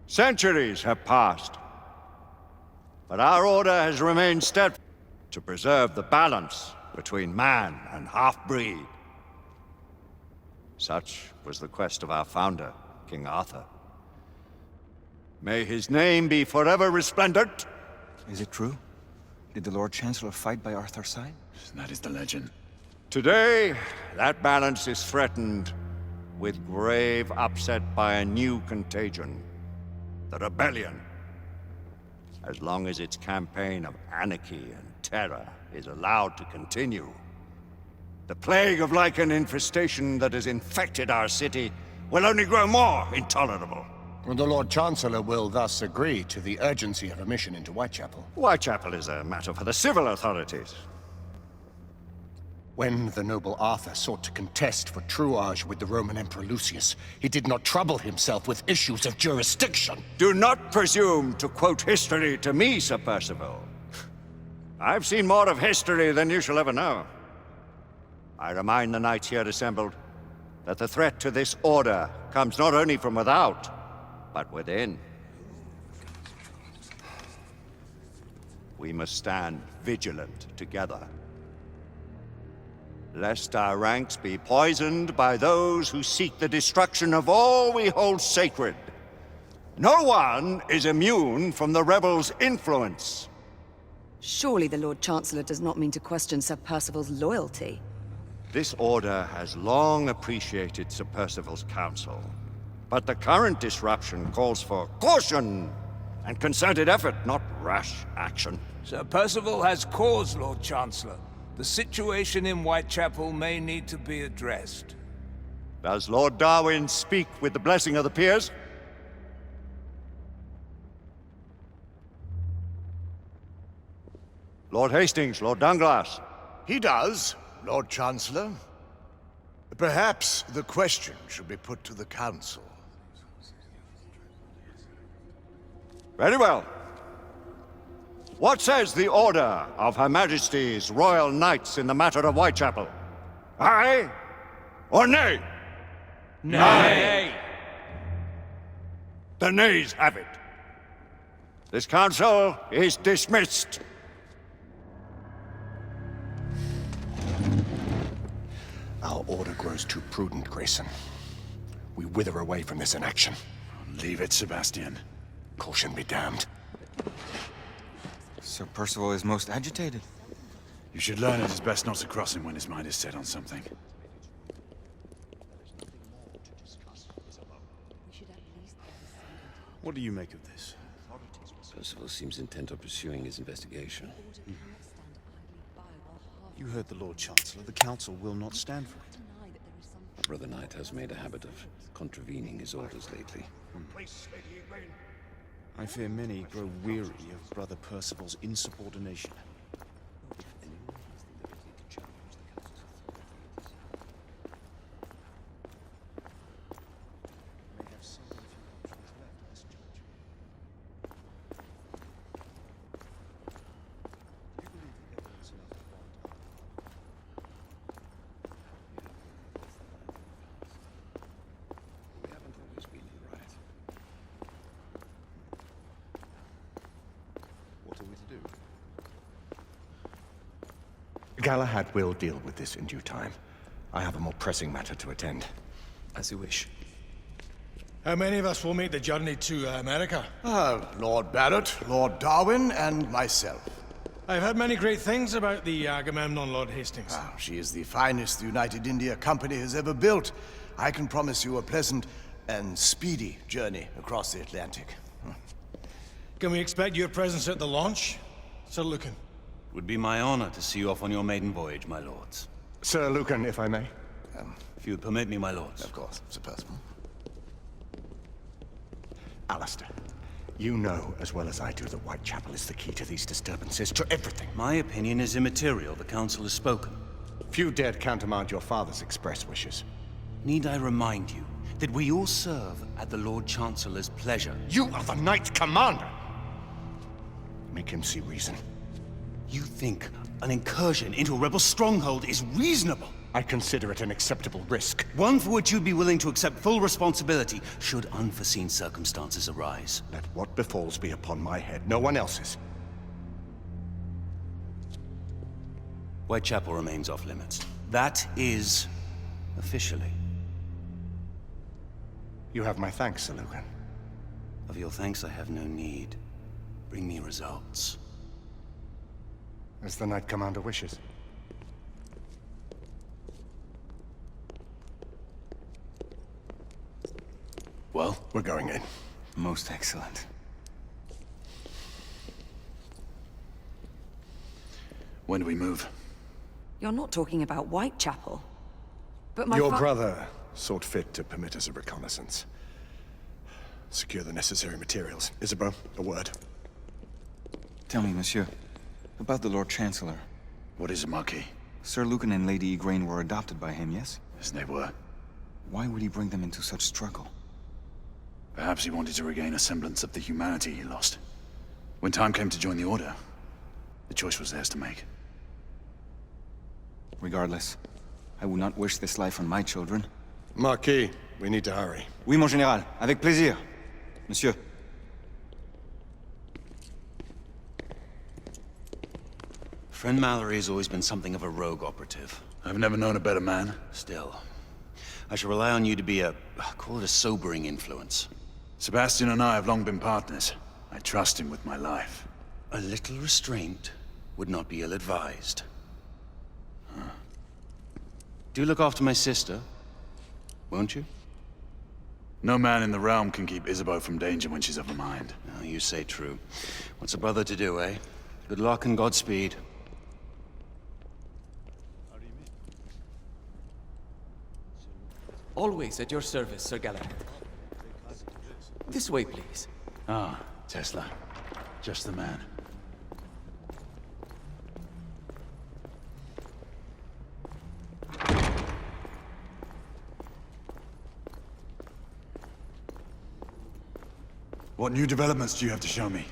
Centuries have passed, but our order has remained steadfast to preserve the balance between man and half-breed. Such was the quest of our founder, King Arthur. May his name be forever resplendent. Is it true? Did the Lord Chancellor fight by Arthur's side? That is the legend. Today, that balance is threatened with grave upset by a new contagion. The rebellion. As long as its campaign of anarchy and terror is allowed to continue, the plague of lichen infestation that has infected our city will only grow more intolerable. The Lord Chancellor will thus agree to the urgency of a mission into Whitechapel. Whitechapel is a matter for the civil authorities. When the noble Arthur sought to contest for truage with the Roman Emperor Lucius, he did not trouble himself with issues of jurisdiction. Do not presume to quote history to me, Sir Percival. I've seen more of history than you shall ever know. I remind the knights here assembled that the threat to this order comes not only from without, but within. We must stand vigilant together, lest our ranks be poisoned by those who seek the destruction of all we hold sacred. No one is immune from the rebels' influence. Surely the Lord Chancellor does not mean to question Sir Percival's loyalty. This order has long appreciated Sir Percival's counsel, but the current disruption calls for caution and concerted effort, not rash action. Sir Percival has cause, Lord Chancellor. The situation in Whitechapel may need to be addressed. Does Lord Darwin speak with the blessing of the peers? Lord Hastings, Lord Dunglass. He does, Lord Chancellor. Perhaps the question should be put to the Council. Very well. What says the Order of Her Majesty's Royal Knights in the matter of Whitechapel? Aye or nay? Nay! The nays have it. This council is dismissed. Our order grows too prudent, Grayson. We wither away from this inaction. Leave it, Sebastian. Caution be damned. Sir Percival is most agitated. You should learn it is best not to cross him when his mind is set on something. What do you make of this? Percival seems intent on pursuing his investigation. You heard the Lord Chancellor. The Council will not stand for it. Brother Knight has made a habit of contravening his orders lately. I fear many grow weary of Brother Percival's insubordination. We haven't always been right. What are we to do? Galahad will deal with this in due time. I have a more pressing matter to attend. As you wish. How many of us will make the journey to America? Lord Barrett, Lord Darwin, and myself. I've heard many great things about the Agamemnon, Lord Hastings. She is the finest the United India Company has ever built. I can promise you a pleasant and speedy journey across the Atlantic. Can we expect your presence at the launch, Sir Lucan? Would be my honor to see you off on your maiden voyage, my lords. Sir Lucan, if I may. If you would permit me, my lords. Of course, Sir Percival. Alistair, you know as well as I do that Whitechapel is the key to these disturbances, to everything. My opinion is immaterial. The Council has spoken. Few dared countermand your father's express wishes. Need I remind you that we all serve at the Lord Chancellor's pleasure? You are the Knight Commander! Make him see reason. You think an incursion into a rebel stronghold is reasonable? I consider it an acceptable risk. One for which you'd be willing to accept full responsibility should unforeseen circumstances arise. Let what befalls be upon my head, no one else's. Whitechapel remains off limits. That is... officially. You have my thanks, Sir Lucan. Of your thanks I have no need. Bring me results. As the Knight Commander wishes. Well, we're going in. Most excellent. When do we move? You're not talking about Whitechapel. But my Your brother sought fit to permit us a reconnaissance. Secure the necessary materials. Isabeau, a word. Tell me, monsieur, about the Lord Chancellor. What is it, Marquis? Sir Lucan and Lady Igraine were adopted by him, yes? Yes, they were. Why would he bring them into such struggle? Perhaps he wanted to regain a semblance of the humanity he lost. When time came to join the Order, the choice was theirs to make. Regardless, I would not wish this life on my children. Marquis, we need to hurry. Oui, mon général. Avec plaisir. Monsieur. Friend Mallory has always been something of a rogue operative. I've never known a better man. Still, I shall rely on you to be call it a sobering influence. Sebastian and I have long been partners. I trust him with my life. A little restraint would not be ill-advised. Do look after my sister, won't you? No man in the realm can keep Isabeau from danger when she's of a mind. Oh, you say true. What's a brother to do, eh? Good luck and Godspeed. Always at your service, Sir Galahad. This way, please. Ah, Tesla. Just the man. What new developments do you have to show me?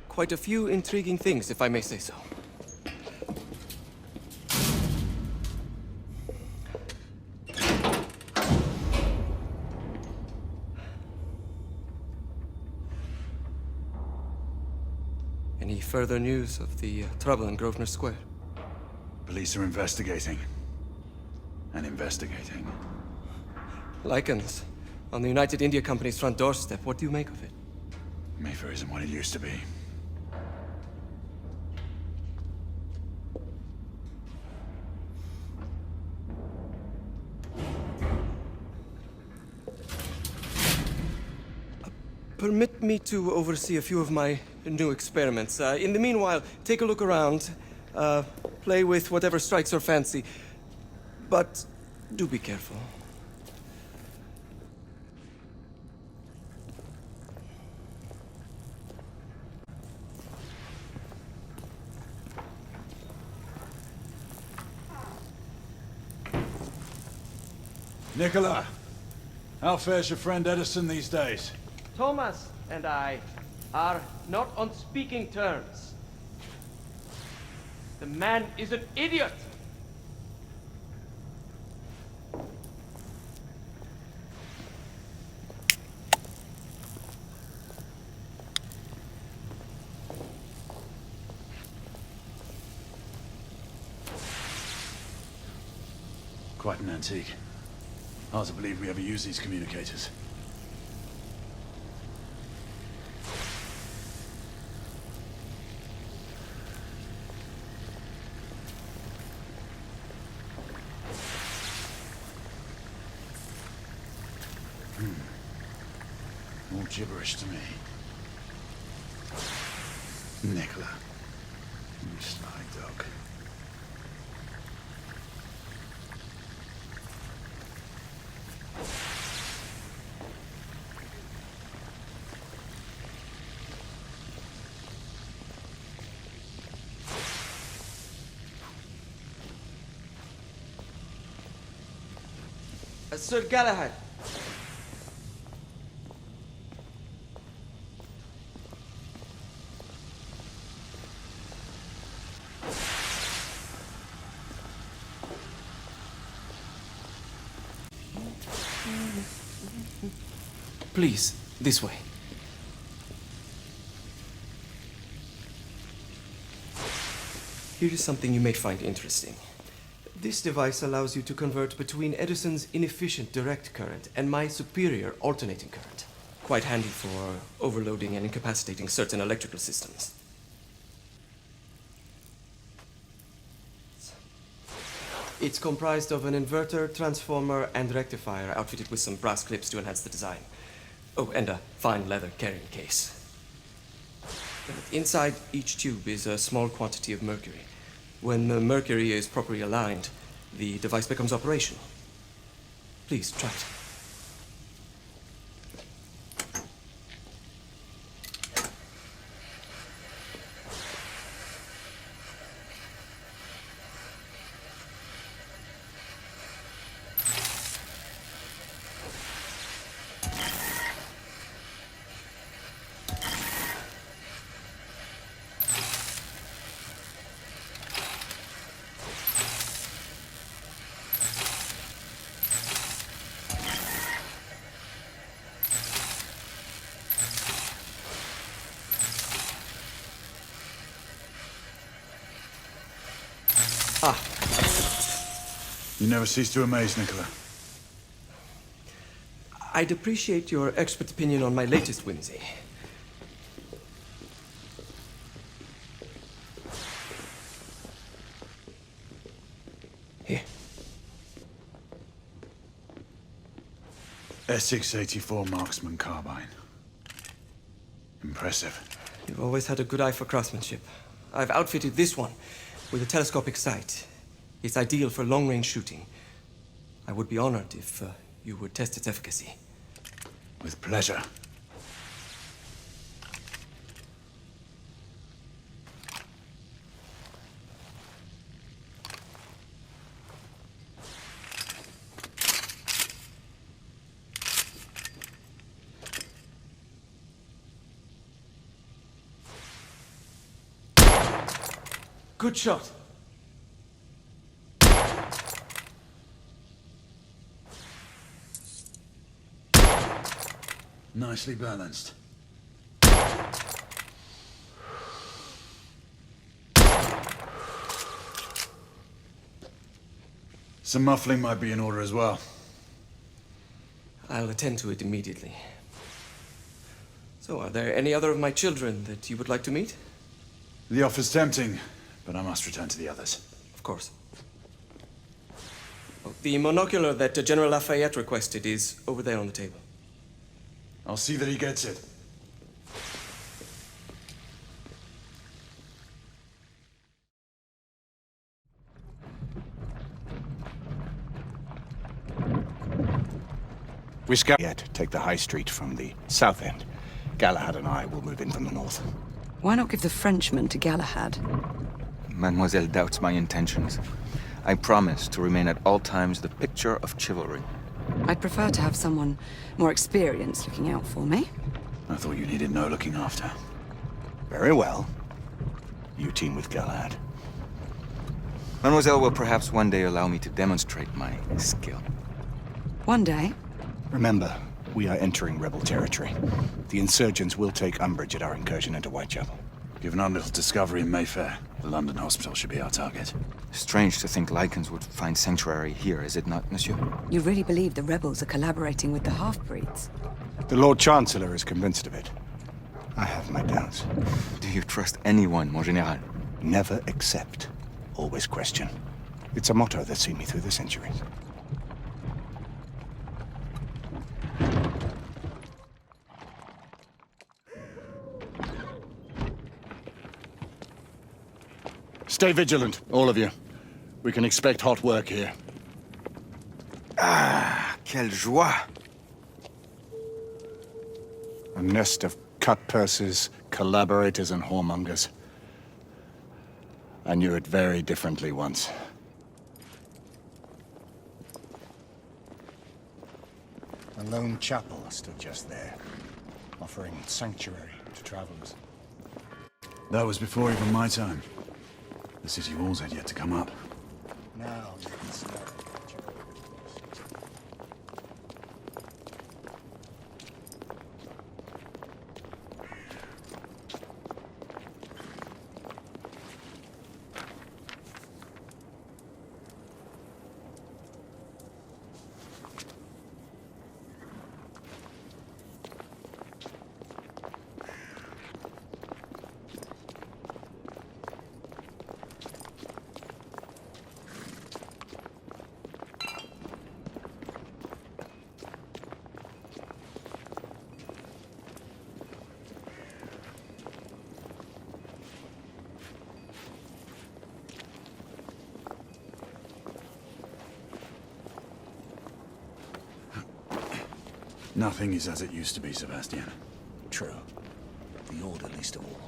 Quite a few intriguing things, if I may say so. Any further news of the trouble in Grosvenor Square? Police are investigating. And investigating. Lycans, on the United India Company's front doorstep. What do you make of it? Mayfair isn't what it used to be. Permit me to oversee a few of my new experiments. In the meanwhile, take a look around. Play with whatever strikes your fancy. But do be careful. Nicola, how fares your friend Edison these days? Thomas and I are not on speaking terms. The man is an idiot! Quite an antique. Hard to believe we ever use these communicators. More gibberish to me. Nicola, you sly dog. Sir Galahad. Please, this way. Here is something you may find interesting. This device allows you to convert between Edison's inefficient direct current and my superior alternating current. Quite handy for overloading and incapacitating certain electrical systems. It's comprised of an inverter, transformer, and rectifier outfitted with some brass clips to enhance the design. Oh, and a fine leather carrying case. Inside each tube is a small quantity of mercury. When the mercury is properly aligned, the device becomes operational. Please, try it. You never cease to amaze, Nicola. I'd appreciate your expert opinion on my latest whimsy. Here. S684 Marksman Carbine. Impressive. You've always had a good eye for craftsmanship. I've outfitted this one with a telescopic sight. It's ideal for long-range shooting. I would be honored if you would test its efficacy. With pleasure. Good shot. Nicely balanced. Some muffling might be in order as well. I'll attend to it immediately. So, are there any other of my children that you would like to meet? The offer's tempting, but I must return to the others. Of course. Oh, the monocular that General Lafayette requested is over there on the table. I'll see that he gets it. We scout yet take the high street from the south end. Galahad and I will move in from the north. Why not give the Frenchman to Galahad? Mademoiselle doubts my intentions. I promise to remain at all times the picture of chivalry. I'd prefer to have someone more experienced looking out for me. I thought you needed no looking after. Very well. You team with Galahad. Mademoiselle will perhaps one day allow me to demonstrate my skill. One day? Remember, we are entering rebel territory. The insurgents will take umbrage at our incursion into Whitechapel. Given our little discovery in Mayfair, the London hospital should be our target. Strange to think Lycans would find sanctuary here, is it not, monsieur? You really believe the rebels are collaborating with the half-breeds? The Lord Chancellor is convinced of it. I have my doubts. Do you trust anyone, mon général? Never accept. Always question. It's a motto that's seen me through the centuries. Stay vigilant, all of you. We can expect hot work here. Ah, quelle joie! A nest of cut-pursers, collaborators, and whoremongers. I knew it very differently once. A lone chapel stood just there, offering sanctuary to travelers. That was before even my time. The city walls had yet to come up. Now you can start. Nothing is as it used to be, Sebastian. True. The Order least of all.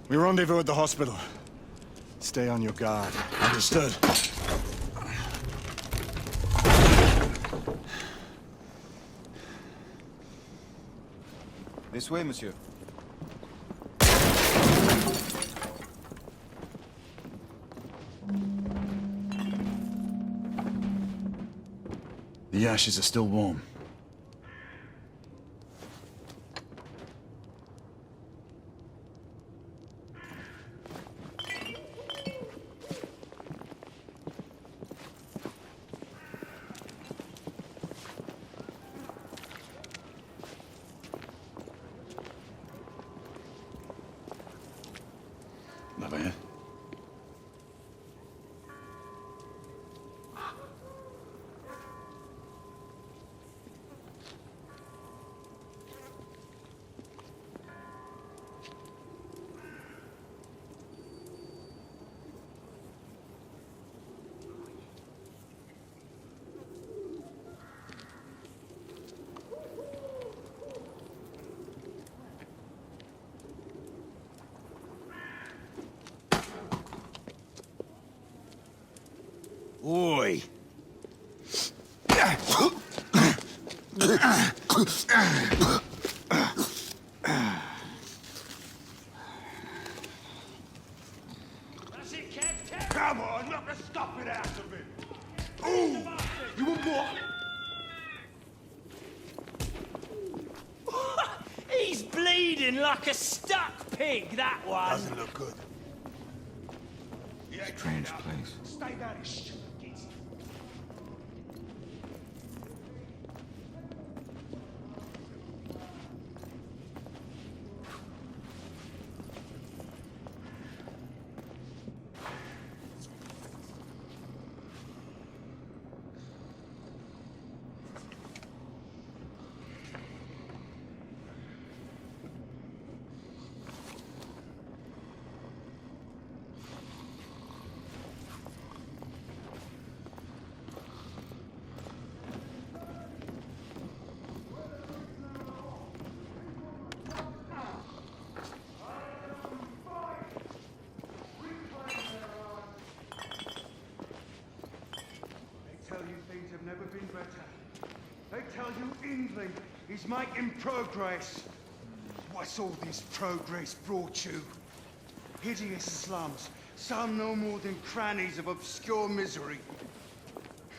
We rendezvous at the hospital. Stay on your guard. Understood. This way, monsieur. The ashes are still warm. Over here. Oi! That's it, Kev. Come on, knock a stop it out of him. Ooh, you want more? He's bleeding like a stuck pig, that one. Doesn't look good. Strange place. Stay down, you stupid kids. Never been better. They tell you England is making progress. What's all this progress brought you? Hideous slums, some no more than crannies of obscure misery.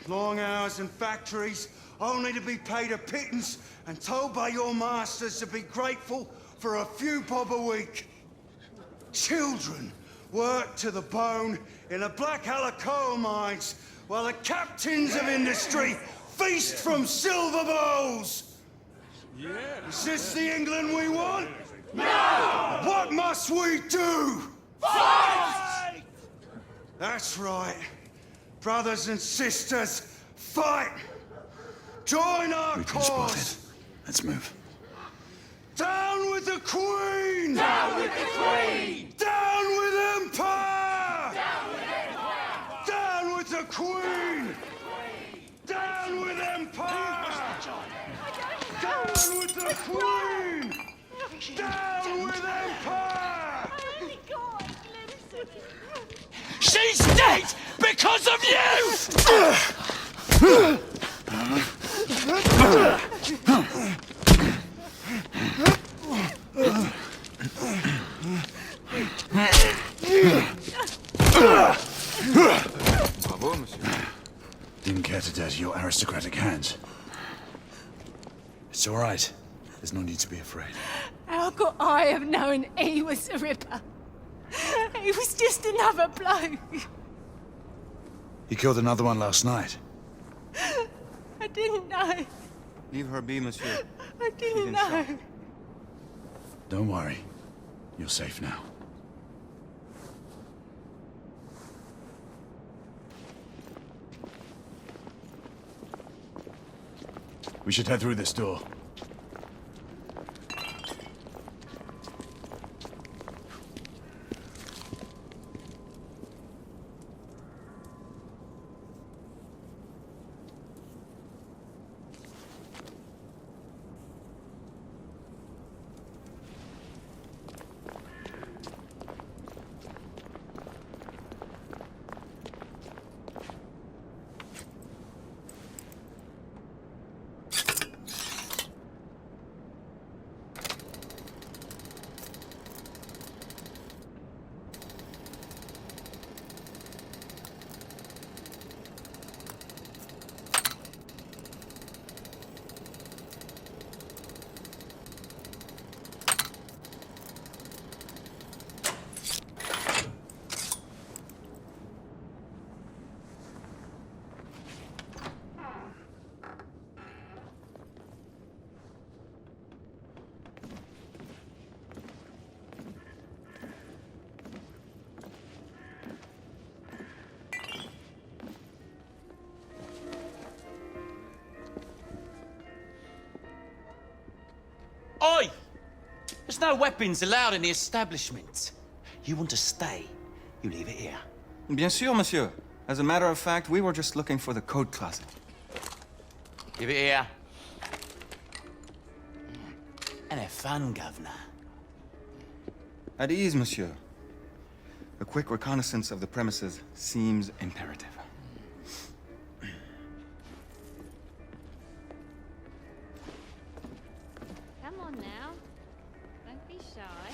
Long hours in factories, only to be paid a pittance and told by your masters to be grateful for a few bob a week. Children work to the bone in the Black Halla coal mines, while the captains of industry feast from silver bowls. Is this the England we want? No! What must we do? Fight! That's right. Brothers and sisters, fight! Join our We've been cause! spotted. Let's move. Down with the Queen! Down with the Queen! Down with Empire! Down with the Queen! Down with Empire! Down with the Queen! Down with Empire! She's dead because of you! Bravo, monsieur. Didn't care to dirty your aristocratic hands. It's all right. There's no need to be afraid. How could I have known he was the Ripper? He was just another bloke. He killed another one last night. I didn't know. Leave her be, monsieur. I didn't know. Don't worry. You're safe now. We should head through this door. no weapons allowed in the establishment. You want to stay, you leave it here. Bien sûr, monsieur. As a matter of fact, we were just looking for the code closet. Give it here. And have fun, governor. At ease, monsieur. A quick reconnaissance of the premises seems imperative. Come on now. Don't be shy.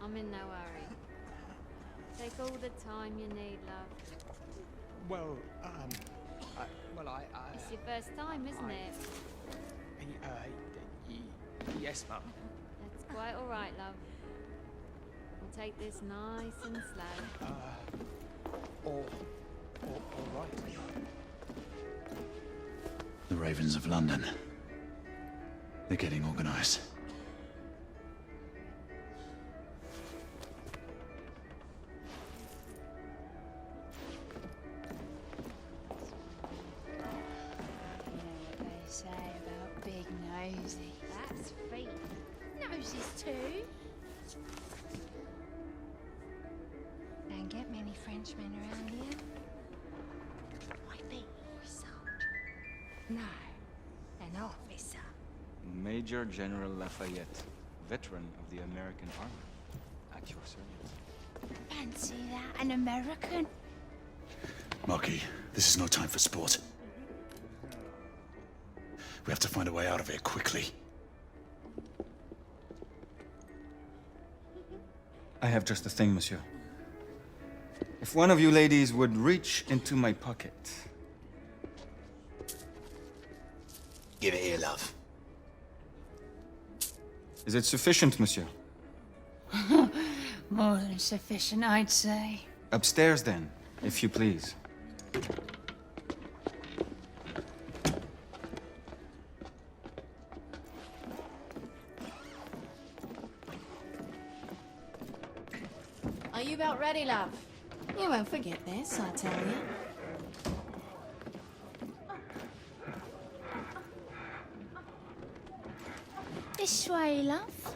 I'm in no hurry. Take all the time you need, love. Well, It's your first time, isn't it? Yes, Mum. That's quite all right, love. We'll take this nice and slow. All right. The Ravens of London. They're getting organized. Say about big nosy. That's feet. Noses too. Don't get many Frenchmen around here. Might be result. No, an officer. Major General Lafayette, veteran of the American Army. At your service. Fancy that, an American? Marquis, this is no time for sport. We have to find a way out of here quickly. I have just the thing, monsieur. If one of you ladies would reach into my pocket. Give it here, love. Is it sufficient, monsieur? More than sufficient, I'd say. Upstairs, then, if you please. Are you about ready, love? You won't forget this, I tell you. This way, love.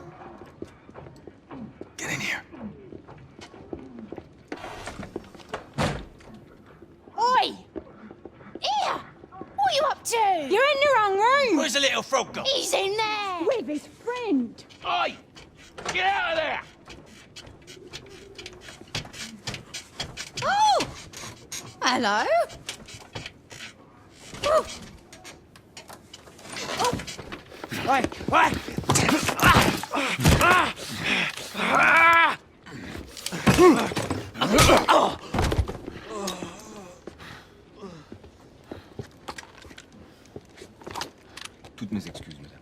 Get in here. Oi! Here! What are you up to? You're in the wrong room! Where's the little frog gone? He's in there! With his friend! Oi! Get out of there! Oh! Hello? Oh. Toutes mes excuses, madame.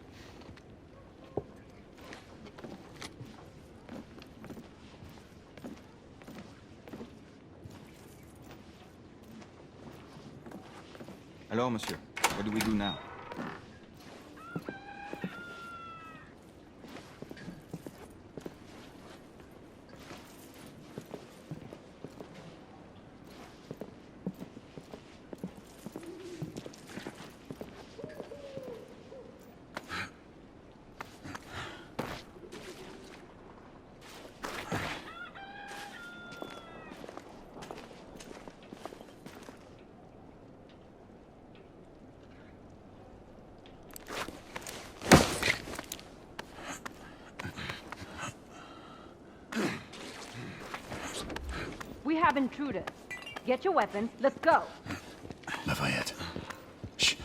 Alors, monsieur, what do we do now? We have intruders. Get your weapons. Let's go. Lafayette. Shh.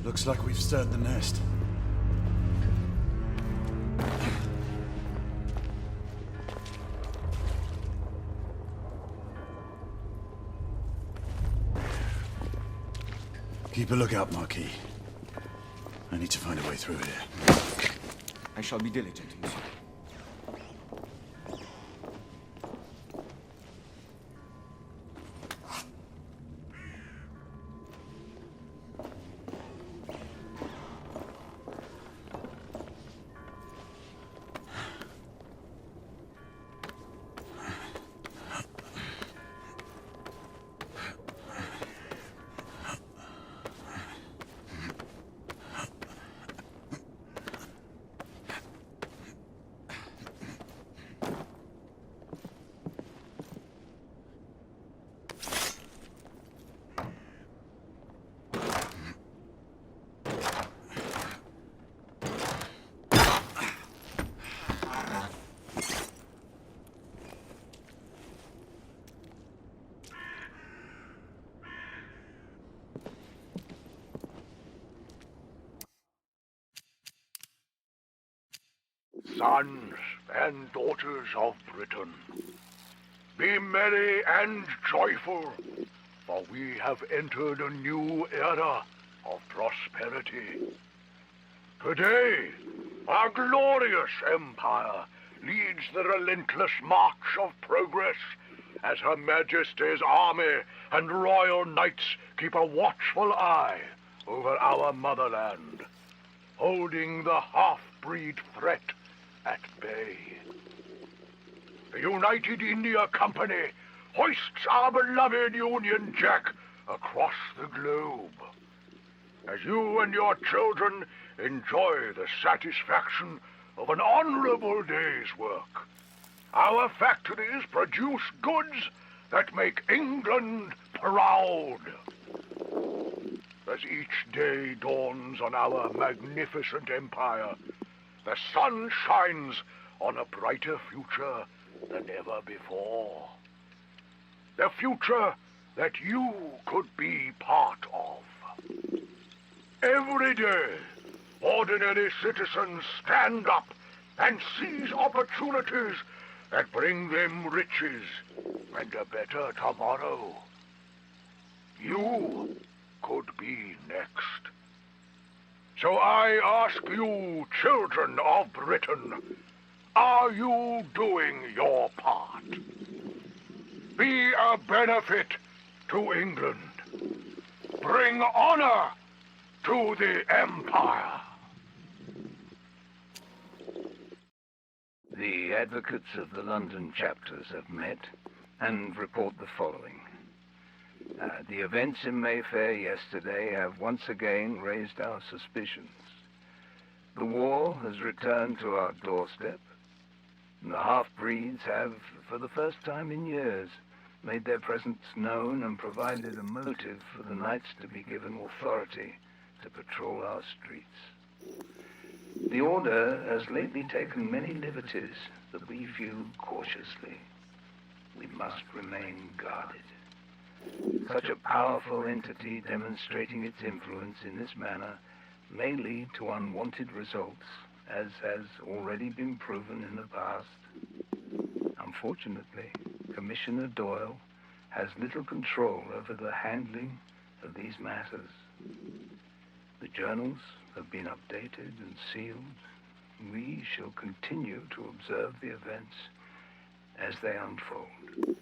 Looks like we've stirred the nest. Keep a lookout, Marquis. I need to find a way through here. I shall be diligent, monsieur. sons and daughters of Britain, be merry and joyful, for we have entered a new era of prosperity. Today, our glorious empire leads the relentless march of progress as Her Majesty's army and royal knights keep a watchful eye over our motherland, holding the half-breed threat at bay. The United India Company hoists our beloved Union Jack across the globe. As you and your children enjoy the satisfaction of an honorable day's work, our factories produce goods that make England proud. As each day dawns on our magnificent empire, the sun shines on a brighter future than ever before. The future that you could be part of. Every day, ordinary citizens stand up and seize opportunities that bring them riches and a better tomorrow. You could be next. So I ask you, children of Britain, are you doing your part? Be a benefit to England. Bring honor to the Empire. The advocates of the London chapters have met and report the following. The events in Mayfair yesterday have once again raised our suspicions. The war has returned to our doorstep, and the half-breeds have, for the first time in years, made their presence known and provided a motive for the knights to be given authority to patrol our streets. The Order has lately taken many liberties that we view cautiously. We must remain guarded. Such a powerful entity demonstrating its influence in this manner may lead to unwanted results, as has already been proven in the past. Unfortunately, Commissioner Doyle has little control over the handling of these matters. The journals have been updated and sealed. We shall continue to observe the events as they unfold.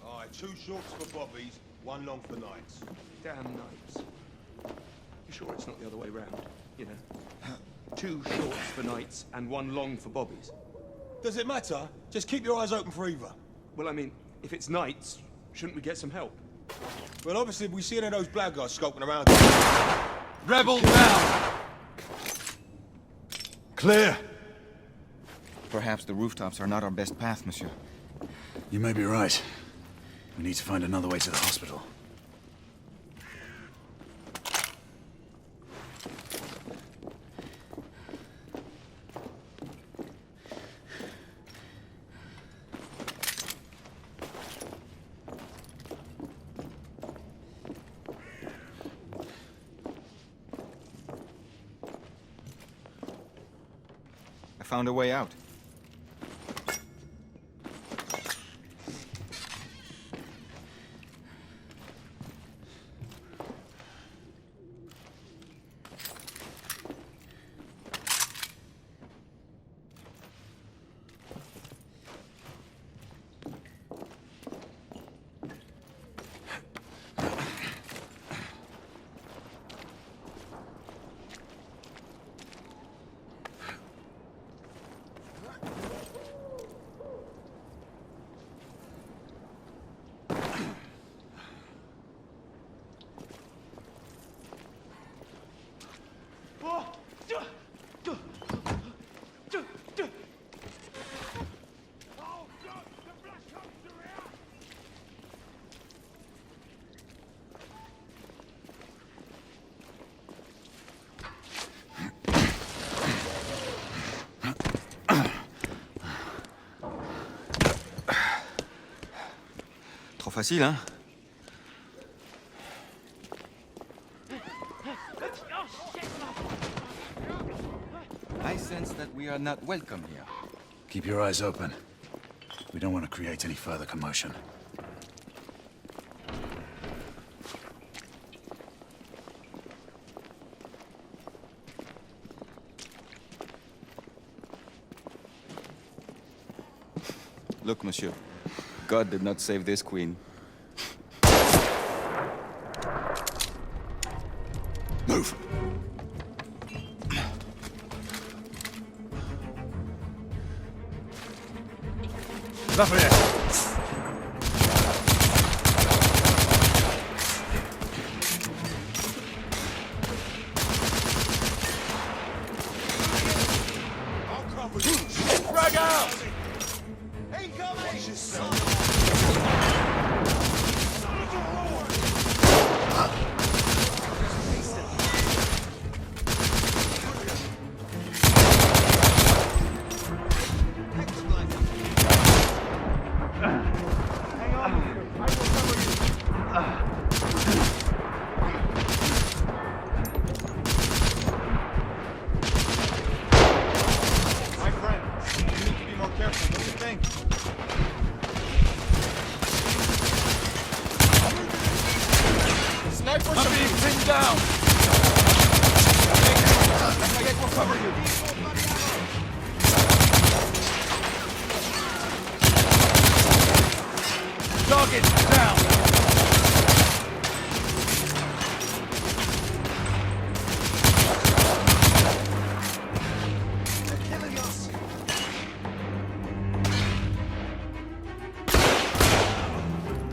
Alright, 2 shorts for bobbies, 1 long for knights. Damn knights. You sure it's not the other way round? You know? 2 shorts for knights and 1 long for bobbies. Does it matter? Just keep your eyes open for either. Well, I mean, if it's knights, shouldn't we get some help? Well, obviously, if we see any of those blackguards skulking around... Rebel down! Clear! Perhaps the rooftops are not our best path, monsieur. You may be right. We need to find another way to the hospital. I found a way out. trop facile, hein? I sense that we are not welcome here. Keep your eyes open. We don't want to create any further commotion. Look, monsieur. God did not save this queen. Move! Lafayette! Frag out!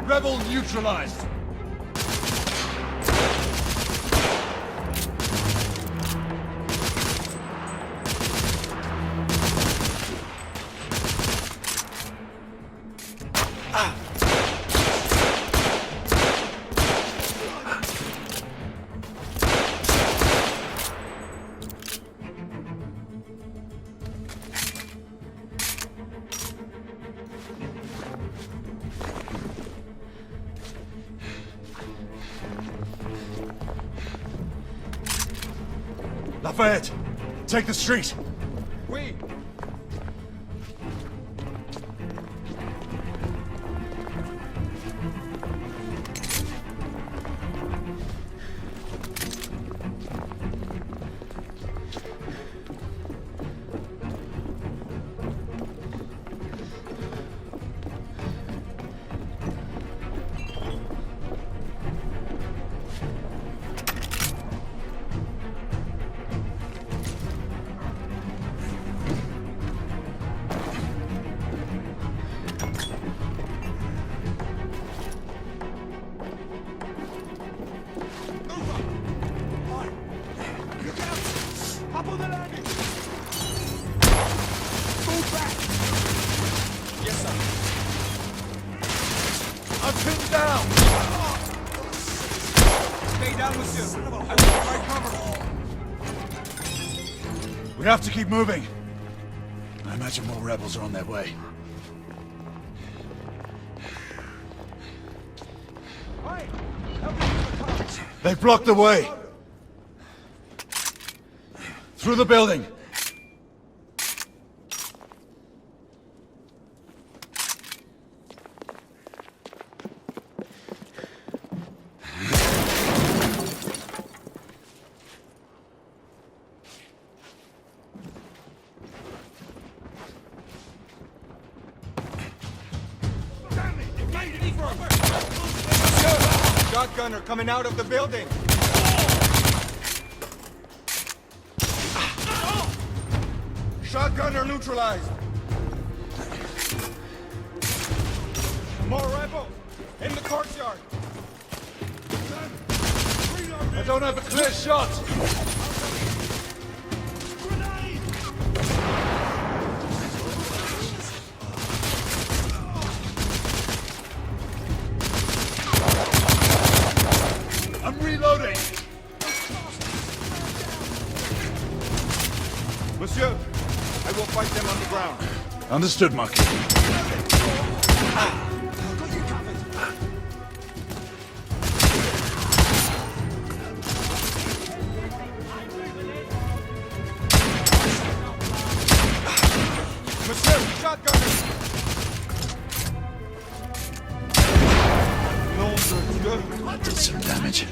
Rebel neutralized! Lafayette! Take the street! Oui! We have to keep moving. I imagine more rebels are on their way. They've blocked the way! Through the building! Shotgunner coming out of the building! Shotgunner neutralized! More rebels! In the courtyard! I don't have a clear shot! I'm reloading! Monsieur, I will fight them on the ground. Understood, Marquis. Monsieur, shotgunner! Did some damage.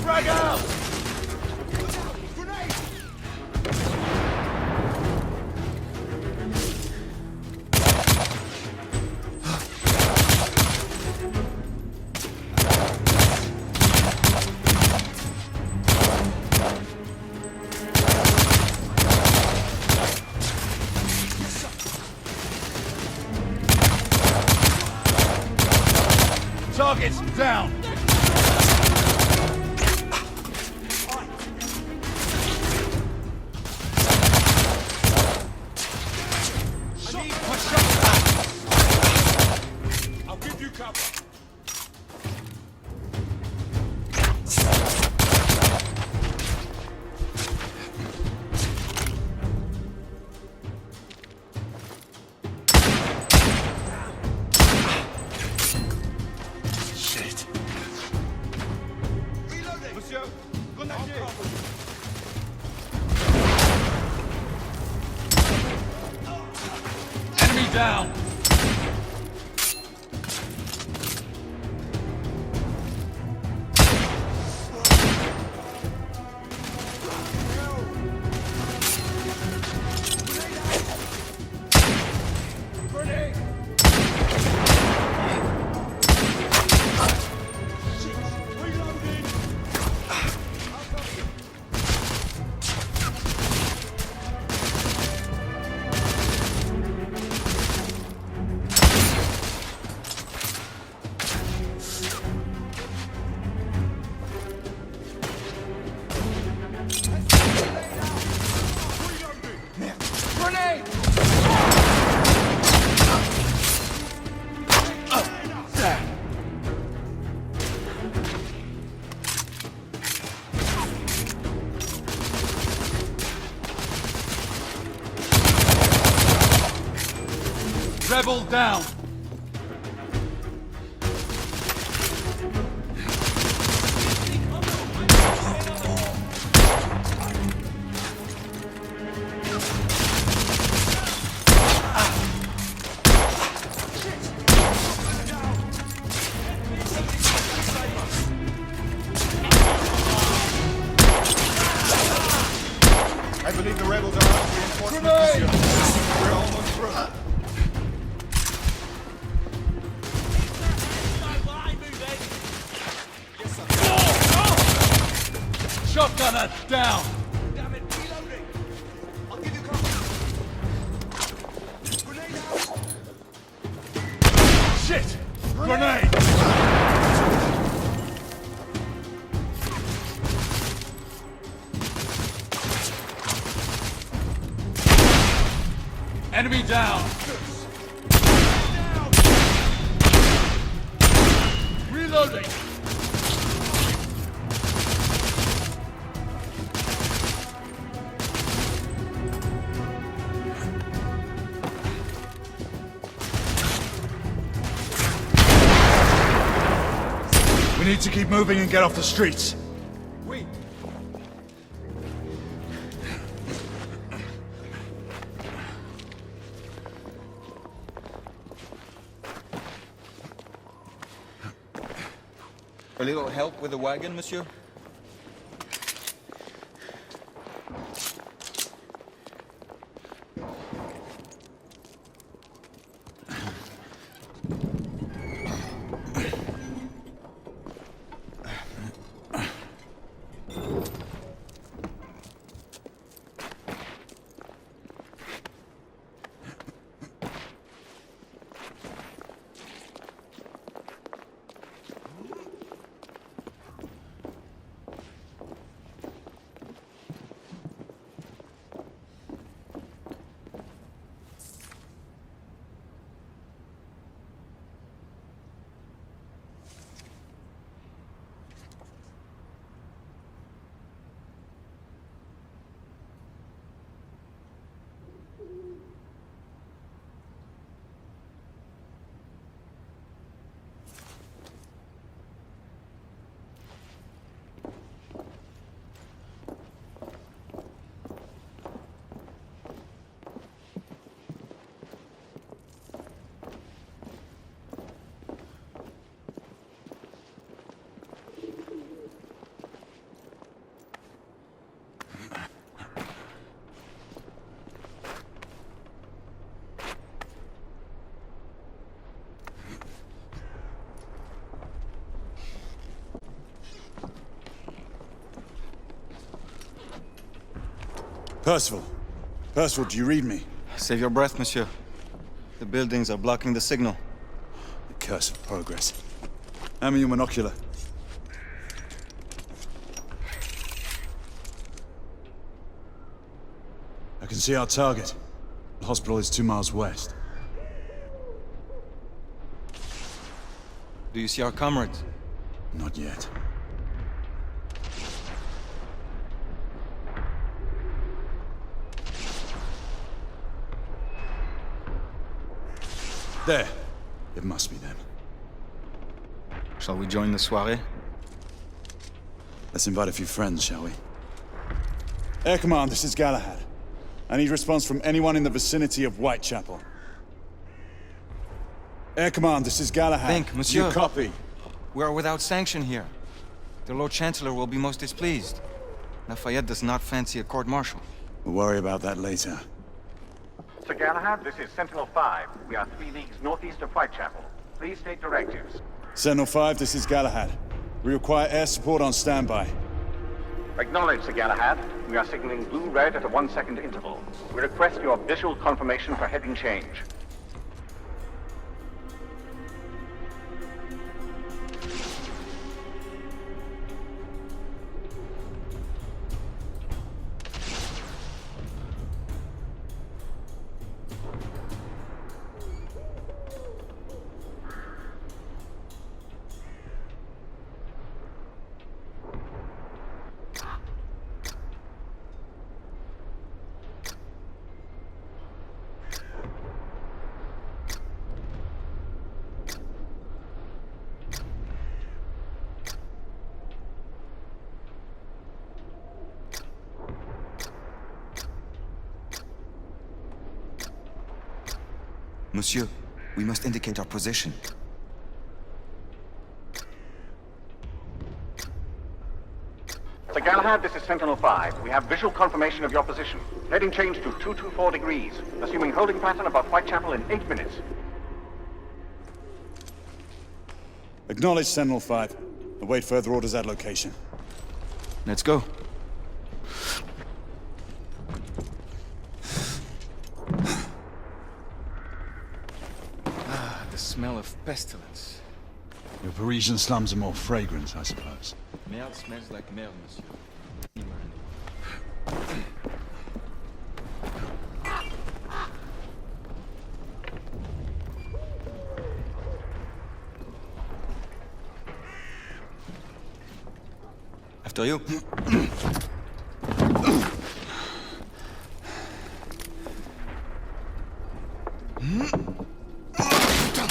Frag out! Targets down! I'll give you cover. Shit. Monsieur, grenadier! Enemy down! Grenade! Reloading! Grenade! Rebel down! I believe the rebels are out of reinforcements, monsieur. We're almost through. Shotgunner down! Damn it, reloading! I'll give you cover. Grenade out! Shit! Grenade! Enemy down! Reloading! We need to keep moving and get off the streets. Oui. A little help with the wagon, monsieur? Percival. Percival, do you read me? Save your breath, monsieur. The buildings are blocking the signal. The curse of progress. Hand me your monocular. I can see our target. The hospital is 2 miles west. Do you see our comrades? Not yet. There. It must be them. Shall we join the soirée? Let's invite a few friends, shall we? Air Command, this is Galahad. I need response from anyone in the vicinity of Whitechapel. Air Command, this is Galahad. Think, monsieur. You copy? We are without sanction here. The Lord Chancellor will be most displeased. Lafayette does not fancy a court-martial. We'll worry about that later. Sir Galahad, this is Sentinel-5. We are 3 leagues northeast of Whitechapel. Please state directives. Sentinel-5, this is Galahad. We require air support on standby. Acknowledged, Sir Galahad. We are signaling blue-red at a 1-second interval. We request your visual confirmation for heading change. Monsieur, we must indicate our position. Sir Galahad, this is Sentinel-5. We have visual confirmation of your position. Heading change to 224 degrees. Assuming holding pattern above Whitechapel in 8 minutes. Acknowledge Sentinel-5. Await further orders at location. Let's go. The smell of pestilence. Your Parisian slums are more fragrant, I suppose. Merde smells like merde, monsieur. After you.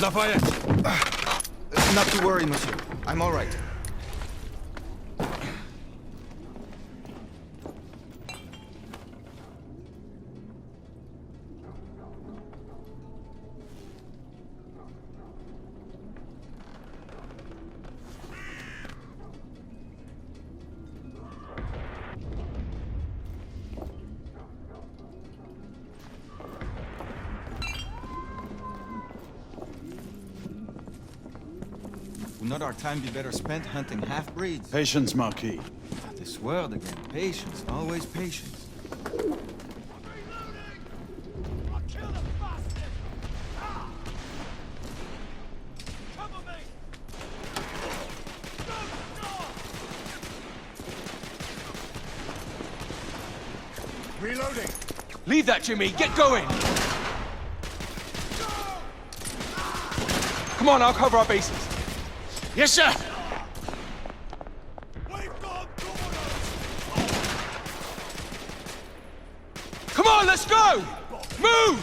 Lafayette! Not to worry, monsieur. I'm all right. Would not our time be better spent hunting half-breeds? Patience, Marquis. This word again. Patience. Always patience. Reloading! Leave that, Jimmy! Get going! Come on, I'll cover our bases. Yes, sir! Come on, let's go! Move!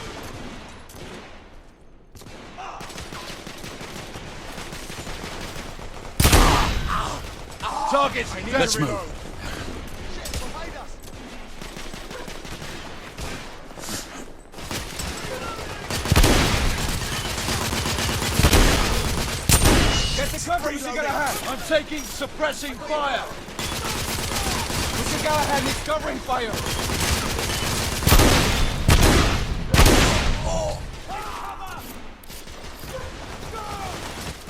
Targets! Let's move. Get the cover, Mr. Galahad! I'm taking suppressing fire! Mr. Galahad needs covering fire!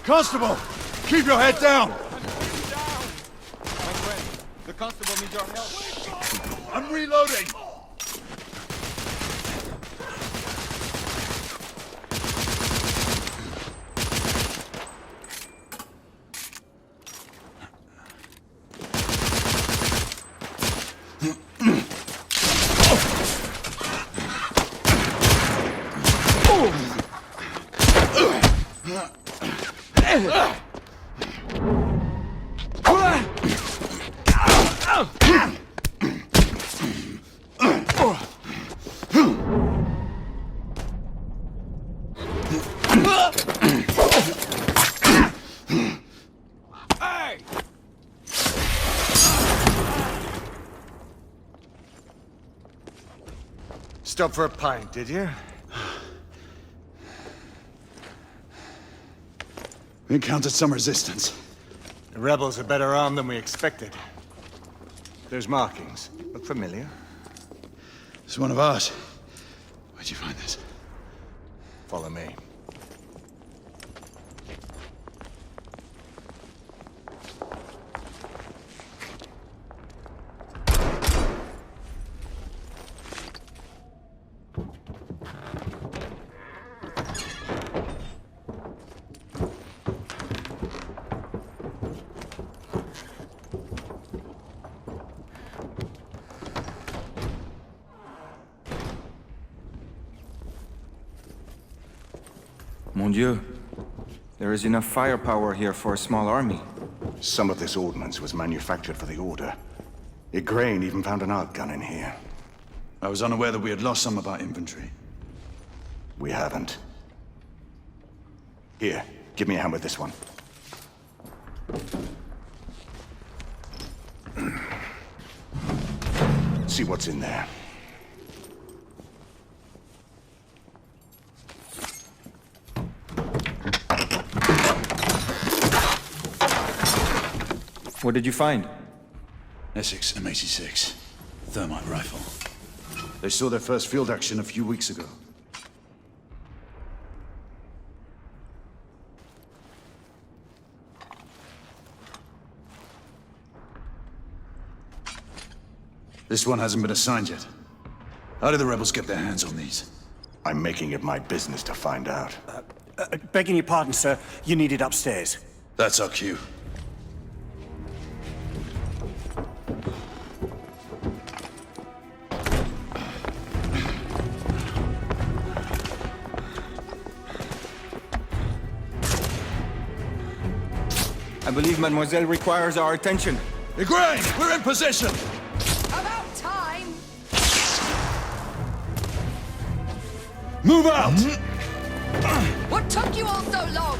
Constable! Keep your head down! My friend, the constable needs our help. I'm reloading! Stop for a pint, did you? We encountered some resistance. The rebels are better armed than we expected. Those markings look familiar. It's one of ours. Where'd you find this? Follow me. Mon Dieu. There is enough firepower here for a small army. Some of this ordnance was manufactured for the Order. Igraine even found an arc gun in here. I was unaware that we had lost some of our inventory. We haven't. Here, give me a hand with this one. See what's in there. What did you find? Essex M86. Thermite rifle. They saw their first field action a few weeks ago. This one hasn't been assigned yet. How did the rebels get their hands on these? I'm making it my business to find out. Begging your pardon, sir. You need it upstairs. That's our cue. I believe Mademoiselle requires our attention. Igraine, we're in position! About time! Move out! What took you all so long?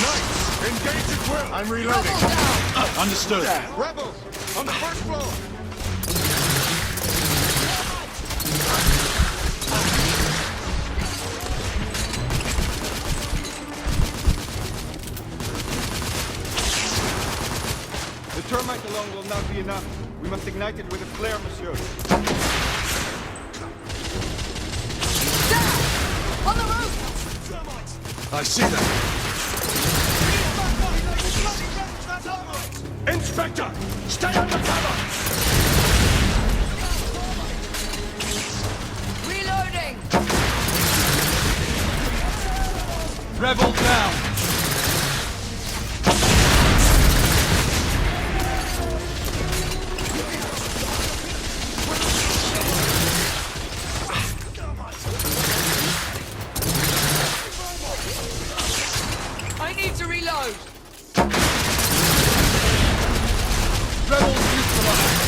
Knights, engage at will! I'm reloading. Rebels down! Understood. Rebels, on the first floor! The termite alone will not be enough. We must ignite it with a flare, monsieur. Down! On the roof! I see them. Inspector, stay under cover! Reloading! Rebel down! I need to reload! Rebels neutralized!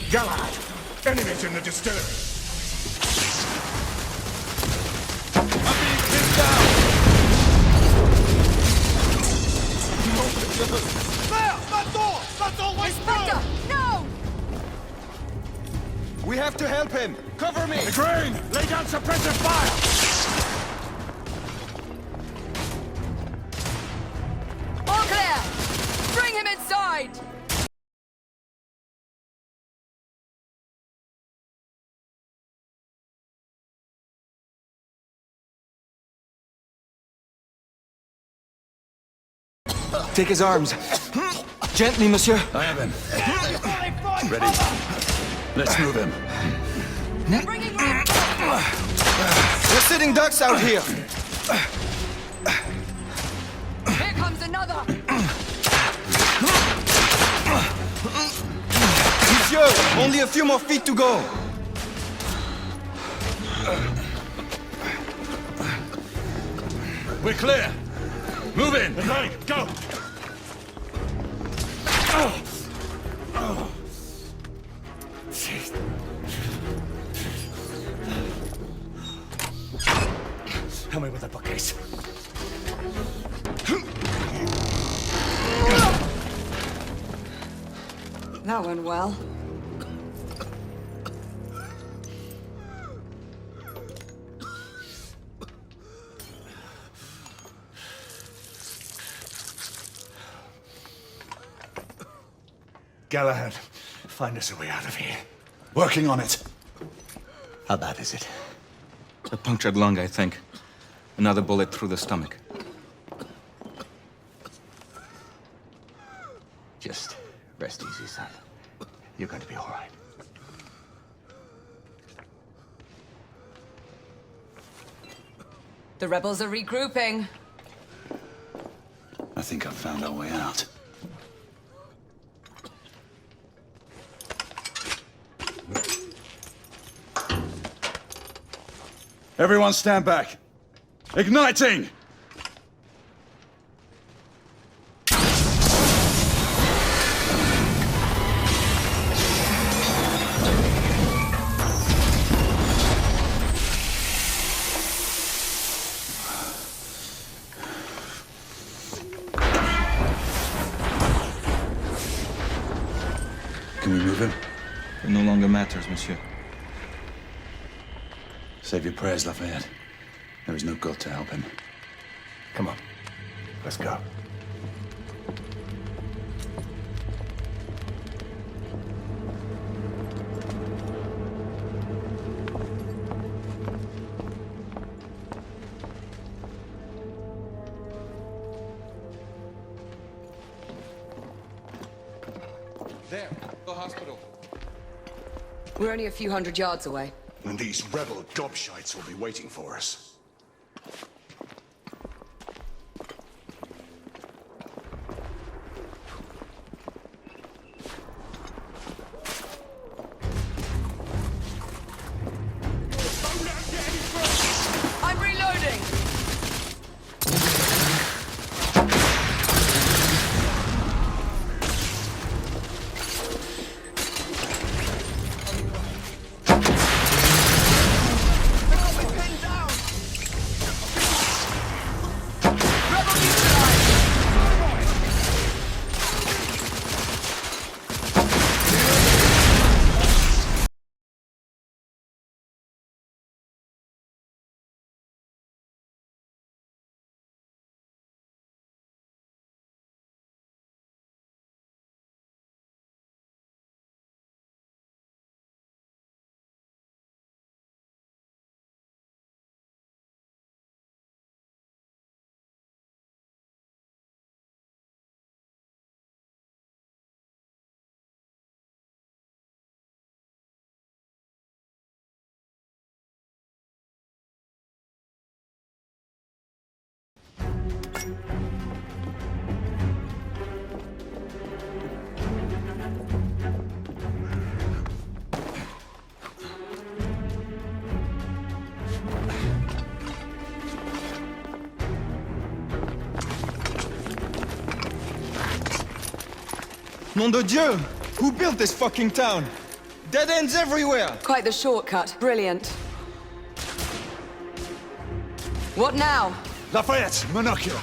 Galahad, enemies in the distillery. I'm being pinned down! There! That door! That's always Inspector! No! We have to help him! Cover me! Igraine, lay down suppressive fire! All clear! Bring him inside! Take his arms. Gently, monsieur. I have him. Ready. Let's move him. Bringing him! We're sitting ducks out here. Here comes another! Monsieur, only a few more feet to go. We're clear. Move in! Right, go! Help me with that bookcase. That went well. Galahad, find us a way out of here. Working on it. How bad is it? A punctured lung, I think. Another bullet through the stomach. Just rest easy, son. You're going to be all right. The rebels are regrouping. I think I've found our way out. Everyone stand back. Igniting! Can we move him? It no longer matters, monsieur. Save your prayers, Lafayette. There is no God to help him. Come on. Let's go. There, the hospital. We're only a few hundred yards away. And these rebel gobshites will be waiting for us. I'm reloading! Nom de Dieu! Who built this fucking town? Dead ends everywhere! Quite the shortcut. Brilliant. What now? Lafayette, monocular.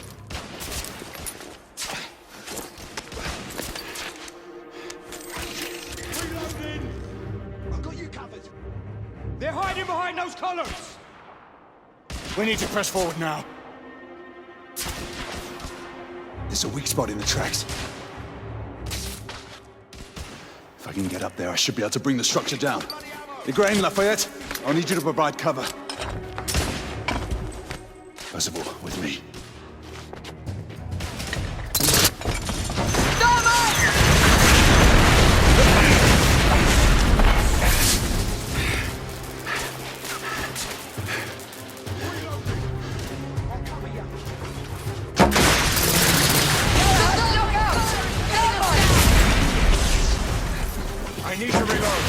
I've got you covered. They're hiding behind those columns. We need to press forward now. There's a weak spot in the tracks. If I can get up there, I should be able to bring the structure down. Igraine, Lafayette, I'll need you to provide cover. Percival, with me. I need to reload.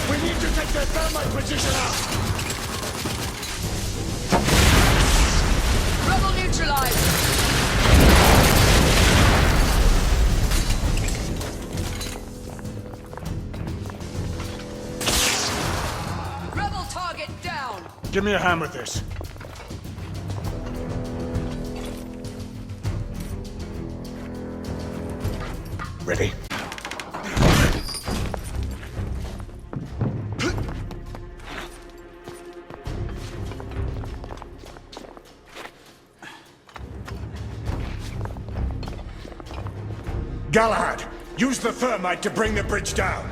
We need to take their thermite position out. Rebel neutralized! Give me a hand with this. Ready? Galahad, use the thermite to bring the bridge down.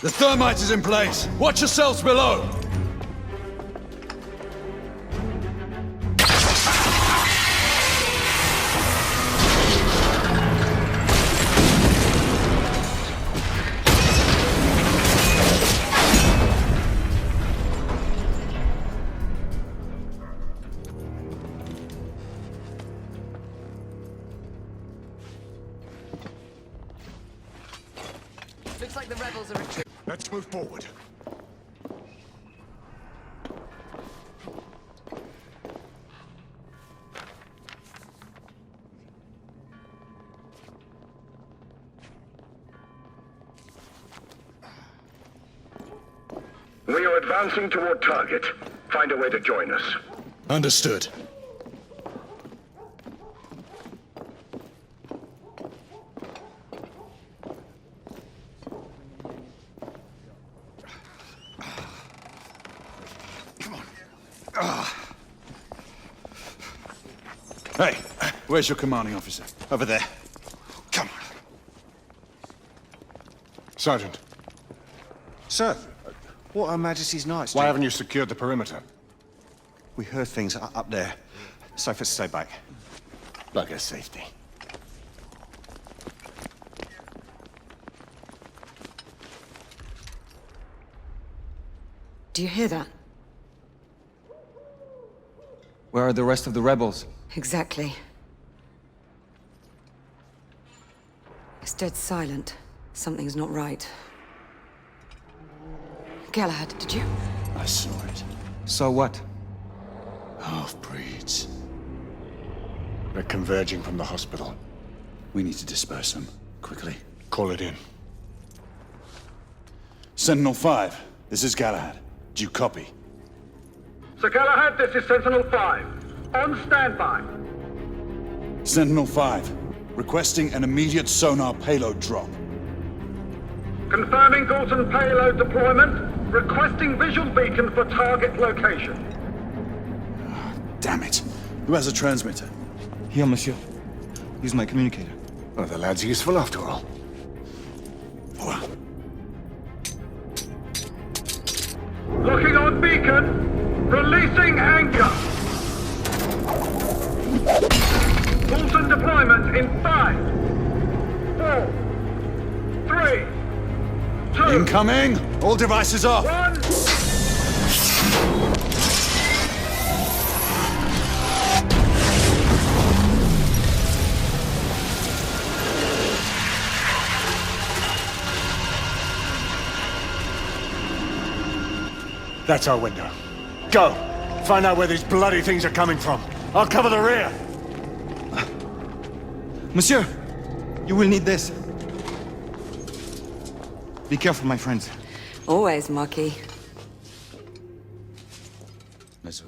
The thermite is in place. Watch yourselves below. Looks like the rebels are retreating. Let's move forward. We are advancing toward target. Find a way to join us. Understood. Hey, where's your commanding officer? Over there. Come on. Sergeant. Sir, what Her Majesty's Knights Why haven't you secured the perimeter? We heard things up there. Safe to stay back. Bugger safety. Do you hear that? Where are the rest of the rebels? Exactly. It's dead silent. Something's not right. Galahad, did you? I saw it. So what? Half-breeds. They're converging from the hospital. We need to disperse them, quickly. Call it in. Sentinel-5, this is Galahad. Do you copy? Sir Galahad, this is Sentinel-5. On standby. Sentinel-5, requesting an immediate sonar payload drop. Confirming Galton payload deployment. Requesting visual beacon for target location. Damn it. Who has a transmitter? Here, monsieur. Use my communicator. Oh, the lad's useful after all. Locking on beacon. Releasing anchor. Galton deployment in 5, 4, 3, 2. Incoming! All devices off! 1. That's our window. Go! Find out where these bloody things are coming from. I'll cover the rear! Monsieur! You will need this. Be careful, my friends. Always, Marquis. Let's